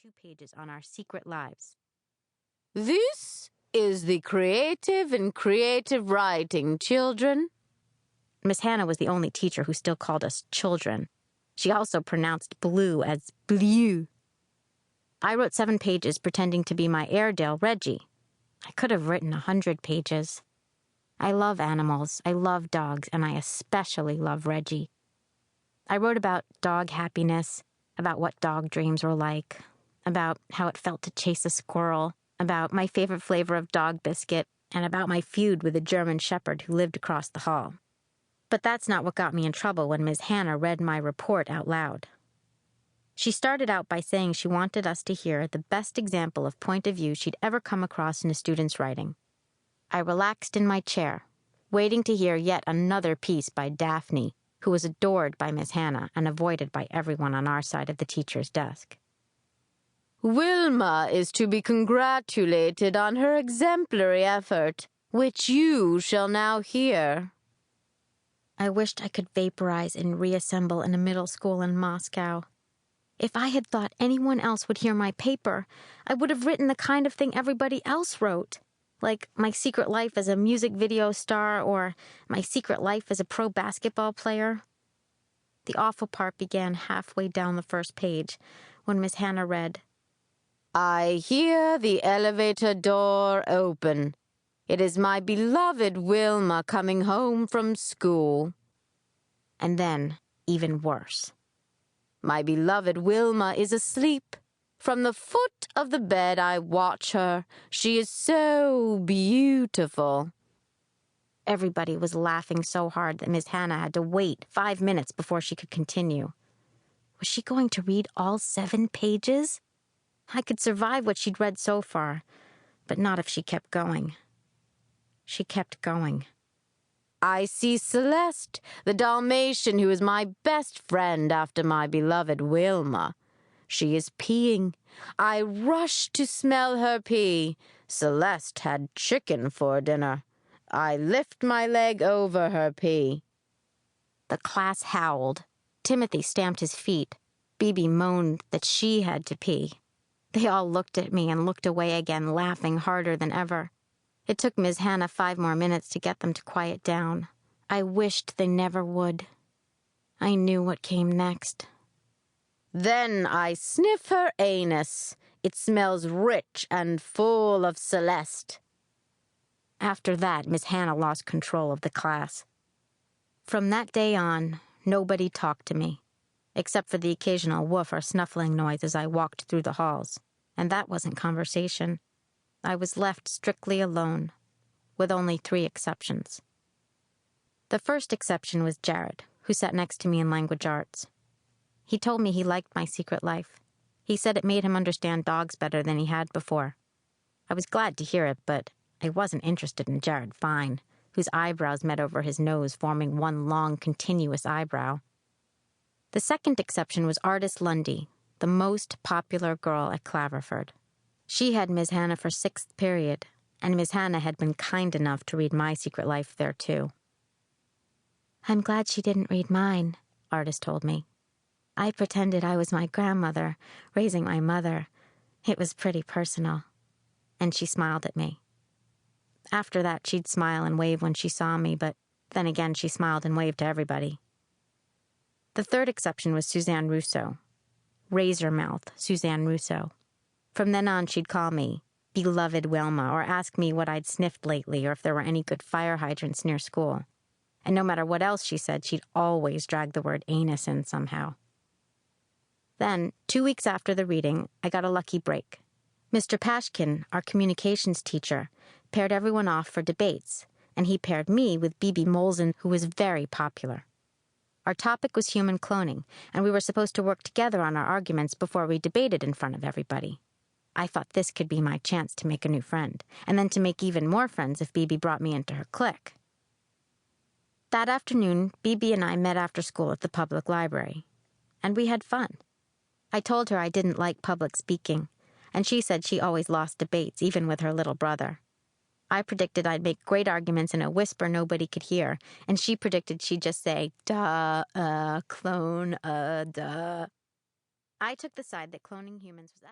2 pages on our secret lives. This is the creative and creative writing, children. Miss Hannah was the only teacher who still called us children. She also pronounced blue as blue. I wrote 7 pages pretending to be my Airedale, Reggie. I could have written 100 pages. I love animals, I love dogs, and I especially love Reggie. I wrote about dog happiness, about what dog dreams were like, about how it felt to chase a squirrel, about my favorite flavor of dog biscuit, and about my feud with a German shepherd who lived across the hall. But that's not what got me in trouble when Ms. Hannah read my report out loud. She started out by saying she wanted us to hear the best example of point of view she'd ever come across in a student's writing. I relaxed in my chair, waiting to hear yet another piece by Daphne, who was adored by Miss Hannah and avoided by everyone on our side of the teacher's desk. Wilma is to be congratulated on her exemplary effort, which you shall now hear. I wished I could vaporize and reassemble in a middle school in Moscow. If I had thought anyone else would hear my paper, I would have written the kind of thing everybody else wrote, like my secret life as a music video star or my secret life as a pro basketball player. The awful part began halfway down the first page when Miss Hannah read, I hear the elevator door open. It is my beloved Wilma coming home from school. And then, even worse. My beloved Wilma is asleep. From the foot of the bed I watch her. She is so beautiful. Everybody was laughing so hard that Miss Hannah had to wait 5 minutes before she could continue. Was she going to read all 7 pages? I could survive what she'd read so far, but not if she kept going. She kept going. I see Celeste, the Dalmatian who is my best friend after my beloved Wilma. She is peeing. I rush to smell her pee. Celeste had chicken for dinner. I lift my leg over her pee. The class howled. Timothy stamped his feet. Bibi moaned that she had to pee. They all looked at me and looked away again, laughing harder than ever. It took Ms. Hannah 5 more minutes to get them to quiet down. I wished they never would. I knew what came next. Then I sniff her anus. It smells rich and full of Celeste. After that, Miss Hannah lost control of the class. From that day on, nobody talked to me, except for the occasional woof or snuffling noise as I walked through the halls, and that wasn't conversation. I was left strictly alone, with only 3 exceptions. The first exception was Jared, who sat next to me in language arts. He told me he liked my secret life. He said it made him understand dogs better than he had before. I was glad to hear it, but I wasn't interested in Jared Fine, whose eyebrows met over his nose, forming one long, continuous eyebrow. The second exception was Artist Lundy, the most popular girl at Claverford. She had Miss Hannah for 6th period, and Miss Hannah had been kind enough to read my secret life there, too. I'm glad she didn't read mine, Artist told me. I pretended I was my grandmother, raising my mother. It was pretty personal. And she smiled at me. After that, she'd smile and wave when she saw me, but then again she smiled and waved to everybody. The third exception was Suzanne Rousseau. Razor-mouthed Suzanne Rousseau. From then on, she'd call me Beloved Wilma or ask me what I'd sniffed lately or if there were any good fire hydrants near school. And no matter what else she said, she'd always drag the word anus in somehow. Then, 2 weeks after the reading, I got a lucky break. Mr. Pashkin, our communications teacher, paired everyone off for debates, and he paired me with Bibi Molzen, who was very popular. Our topic was human cloning, and we were supposed to work together on our arguments before we debated in front of everybody. I thought this could be my chance to make a new friend, and then to make even more friends if Bibi brought me into her clique. That afternoon, Bibi and I met after school at the public library, and we had fun. I told her I didn't like public speaking, and she said she always lost debates, even with her little brother. I predicted I'd make great arguments in a whisper nobody could hear, and she predicted she'd just say, duh, clone, duh. I took the side that cloning humans was